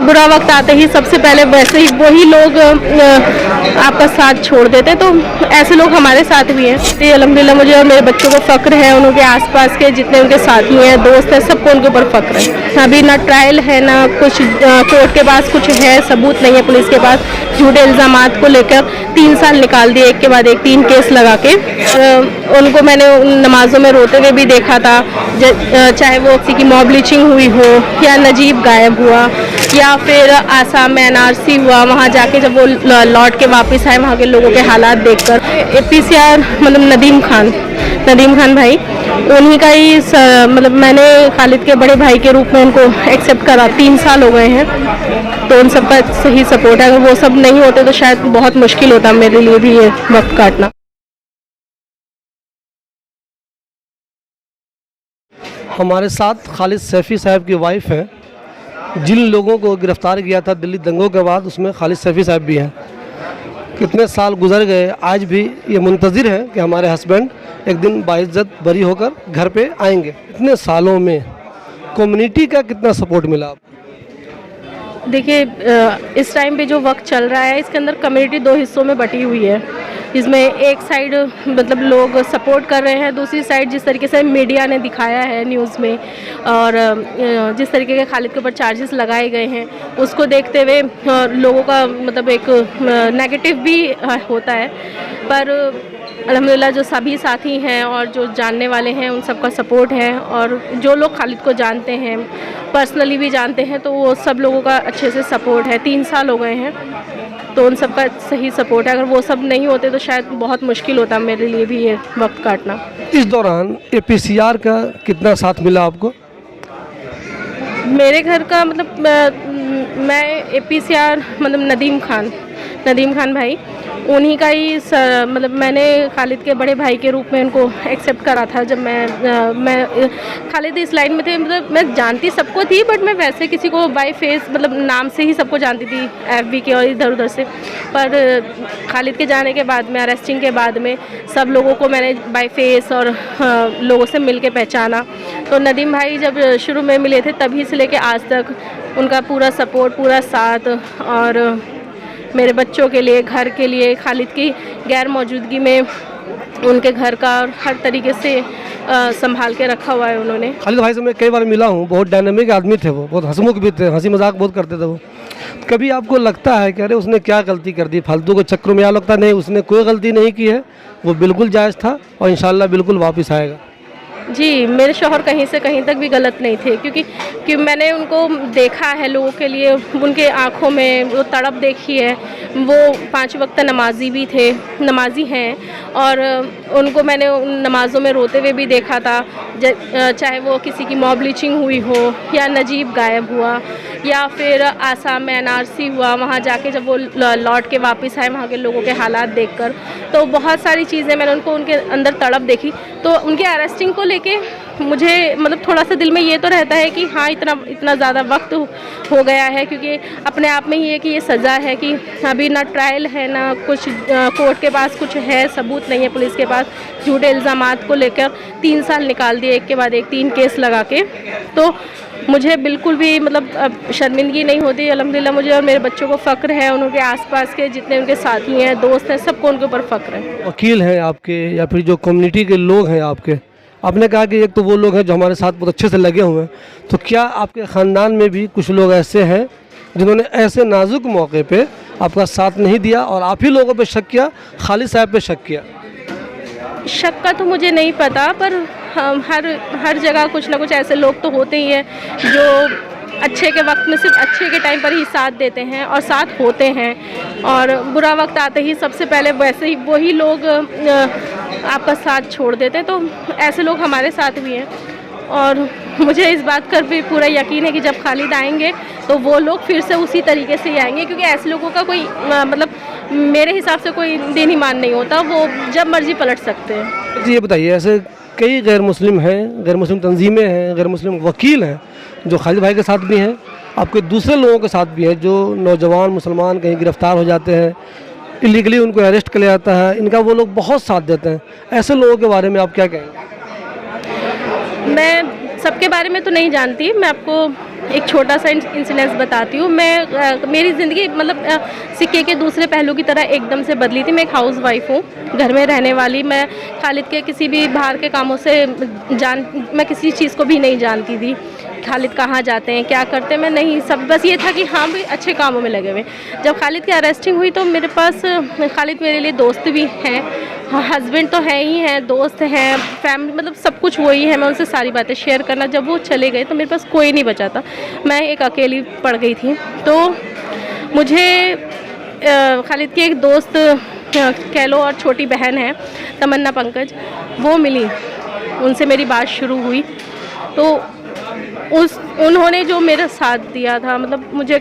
बुरा वक्त आते ही सबसे पहले वैसे ही वही लोग आपका साथ छोड़ देते, तो ऐसे लोग हमारे साथ भी हैं। तो अल्हम्दुलिल्लाह मुझे और मेरे बच्चों को फ़ख्र है, उनके आसपास के जितने उनके साथी हैं, दोस्त हैं, सबको उनके ऊपर फ़ख्र है। अभी ना ट्रायल है, ना कुछ कोर्ट के पास कुछ है, सबूत नहीं है पुलिस के पास। झूठे इल्ज़ामात को लेकर 3 साल निकाल दिए, एक के बाद एक 3 केस लगा के। उनको मैंने नमाज़ों में रोते हुए भी देखा था, चाहे वो किसी की मॉब लिंचिंग हुई हो, या नजीब गायब हुआ, या फिर आसाम में एनआरसी हुआ, वहाँ जाके जब वो लौट के वापस आए वहाँ के लोगों के हालात देखकर। APCR मतलब नदीम खान भाई, उन्हीं का ही मतलब मैंने खालिद के बड़े भाई के रूप में उनको एक्सेप्ट करा। 3 साल हो गए हैं, तो उन सब का सही सपोर्ट है। अगर वो सब नहीं होते तो शायद बहुत मुश्किल होता मेरे लिए भी ये वक्त काटना। हमारे साथ खालिद सैफ़ी साहब की वाइफ हैं, जिन लोगों को गिरफ़्तार किया था दिल्ली दंगों के बाद, उसमें खालिद सैफ़ी साहब भी हैं। कितने साल गुजर गए, आज भी ये मुंतज़िर है कि हमारे हस्बैंड एक दिन बाइज़्ज़त बरी होकर घर पे आएंगे। इतने सालों में कम्युनिटी का कितना सपोर्ट मिला आपको? देखिए, इस टाइम पे जो वक्त चल रहा है, इसके अंदर कम्युनिटी 2 हिस्सों में बटी हुई है, जिसमें एक साइड मतलब लोग सपोर्ट कर रहे हैं, दूसरी साइड जिस तरीके से मीडिया ने दिखाया है न्यूज़ में, और जिस तरीके के खालिद के ऊपर चार्जेस लगाए गए हैं, उसको देखते हुए लोगों का मतलब एक नेगेटिव भी होता है। पर अल्हम्दुलिल्लाह जो सभी साथी हैं और जो जानने वाले हैं, उन सब का सपोर्ट है, और जो लोग खालिद को जानते हैं, पर्सनली भी जानते हैं, तो वो सब लोगों का अच्छे से सपोर्ट है। 3 साल हो गए हैं, तो उन सब का सही सपोर्ट है। अगर वो सब नहीं होते तो शायद बहुत मुश्किल होता मेरे लिए भी ये वक्त काटना। इस दौरान APCR का कितना साथ मिला आपको? मेरे घर का मतलब मैं APCR मतलब नदीम खान भाई, उन्हीं का ही मतलब मैंने खालिद के बड़े भाई के रूप में उनको एक्सेप्ट करा था। जब मैं खालिद इस लाइन में थे, मतलब मैं जानती सबको थी, बट मैं वैसे किसी को बाय फेस मतलब नाम से ही सबको जानती थी, FB के और इधर उधर से। पर खालिद के जाने के बाद में, अरेस्टिंग के बाद में, सब लोगों को मैंने बाय फेस और लोगों से मिल के पहचाना। तो नदीम भाई जब शुरू में मिले थे, तभी से लेके आज तक उनका पूरा सपोर्ट, पूरा साथ, और मेरे बच्चों के लिए, घर के लिए, खालिद की गैर मौजूदगी में उनके घर का और हर तरीके से संभाल के रखा हुआ है उन्होंने। खालिद भाई से मैं कई बार मिला हूँ, बहुत डायनामिक आदमी थे, वो बहुत हंसमुख भी थे, हंसी मजाक बहुत करते थे वो। कभी आपको लगता है कि अरे उसने क्या गलती कर दी फालतू के चक्करों में? या लगता नहीं, उसने कोई गलती नहीं की है, वो बिल्कुल जायज़ था और इंशाल्लाह बिल्कुल वापस आएगा? जी, मेरे शौहर कहीं से कहीं तक भी गलत नहीं थे, क्योंकि मैंने उनको देखा है लोगों के लिए, उनके आँखों में वो तड़प देखी है। वो 5 वक्त नमाजी हैं, और उनको मैंने नमाज़ों में रोते हुए भी देखा था, चाहे वो किसी की मॉब लिंचिंग हुई हो, या नजीब गायब हुआ, या फिर आसाम में एनआरसी हुआ, वहाँ जाके जब वो लौट के वापस आए वहाँ के लोगों के हालात देखकर। तो बहुत सारी चीज़ें मैंने उनके अंदर तड़प देखी। तो उनके अरेस्टिंग को लेके मुझे मतलब थोड़ा सा दिल में ये तो रहता है कि हाँ, इतना ज़्यादा वक्त हो गया है, क्योंकि अपने आप में ही है कि ये सज़ा है कि अभी ना ट्रायल है, ना कुछ कोर्ट के पास कुछ है, सबूत नहीं है पुलिस के पास। झूठे इल्ज़ामात को लेकर 3 साल निकाल दिए, एक के बाद एक 3 केस लगा के। तो मुझे बिल्कुल भी मतलब शर्मिंदगी नहीं होती। अल्हम्दुलिल्लाह मुझे और मेरे बच्चों को फ़ख्र है, उनके आसपास के जितने उनके साथी हैं, दोस्त हैं, सबको उनके ऊपर फ़ख्र है। वकील हैं आपके, या फिर जो कम्युनिटी के लोग हैं आपके, आपने कहा कि एक तो वो लोग हैं जो हमारे साथ बहुत अच्छे से लगे हुए हैं, तो क्या आपके ख़ानदान में भी कुछ लोग ऐसे हैं जिन्होंने ऐसे नाजुक मौके पे आपका साथ नहीं दिया और आप ही लोगों पे शक किया, खालिद साहब पे शक किया? शक का तो मुझे नहीं पता, पर हर जगह कुछ ना कुछ ऐसे लोग तो होते ही हैं जो अच्छे के वक्त में सिर्फ अच्छे के टाइम पर ही साथ देते हैं और साथ होते हैं, और बुरा वक्त आते ही सबसे पहले वैसे ही वही लोग आपका साथ छोड़ देते हैं। तो ऐसे लोग हमारे साथ भी हैं, और मुझे इस बात पर भी पूरा यकीन है कि जब खालिद आएंगे तो वो लोग फिर से उसी तरीके से ही आएंगे, क्योंकि ऐसे लोगों का कोई मतलब मेरे हिसाब से कोई दिन ईमान नहीं होता, वो जब मर्जी पलट सकते हैं। जी, ये बताइए, ऐसे कई गैर मुस्लिम हैं, गैर मुस्लिम तंजीमें हैं, गैर मुस्लिम वकील हैं जो खालिद भाई के साथ भी हैं, आपके दूसरे लोगों के साथ भी हैं, जो नौजवान मुसलमान कहीं गिरफ्तार हो जाते हैं, इलीगली उनको अरेस्ट कर लिया जाता है, इनका वो लोग बहुत साथ देते हैं। ऐसे लोगों के बारे में आप क्या कहेंगे? मैं सबके बारे में तो नहीं जानती, मैं आपको एक छोटा सा इंसिडेंस बताती हूँ। मेरी ज़िंदगी मतलब सिक्के के दूसरे पहलू की तरह एकदम से बदली थी। मैं एक हाउस वाइफ हूँ, घर में रहने वाली। मैं खालिद के किसी भी बाहर के कामों से मैं किसी चीज़ को भी नहीं जानती थी। खालिद कहाँ जाते हैं, क्या करते हैं, मैं नहीं, सब बस ये था कि हाँ भाई अच्छे कामों में लगे हुए। जब खालिद की अरेस्टिंग हुई तो मेरे पास खालिद मेरे लिए दोस्त भी हैं, हस्बैंड तो है ही हैं, दोस्त हैं, फैमिली, मतलब सब कुछ वही है। मैं उनसे सारी बातें शेयर करना, जब वो चले गए तो मेरे पास कोई नहीं बचा था, मैं एक अकेली पड़ गई थी। तो मुझे खालिद की एक दोस्त कह लो और छोटी बहन है तमन्ना पंकज, वो मिली, उनसे मेरी बात शुरू हुई। तो उन्होंने जो मेरा साथ दिया था, मतलब मुझे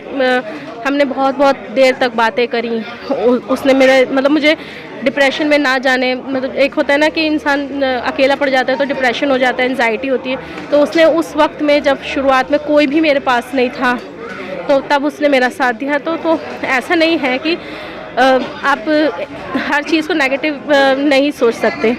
हमने बहुत देर तक बातें करी। उसने मेरे मतलब मुझे डिप्रेशन में ना जाने, मतलब एक होता है ना कि इंसान अकेला पड़ जाता है तो डिप्रेशन हो जाता है, एंजाइटी होती है। तो उसने उस वक्त में, जब शुरुआत में कोई भी मेरे पास नहीं था, तो तब उसने मेरा साथ दिया। तो ऐसा नहीं है कि आप हर चीज़ को नेगेटिव नहीं सोच सकते।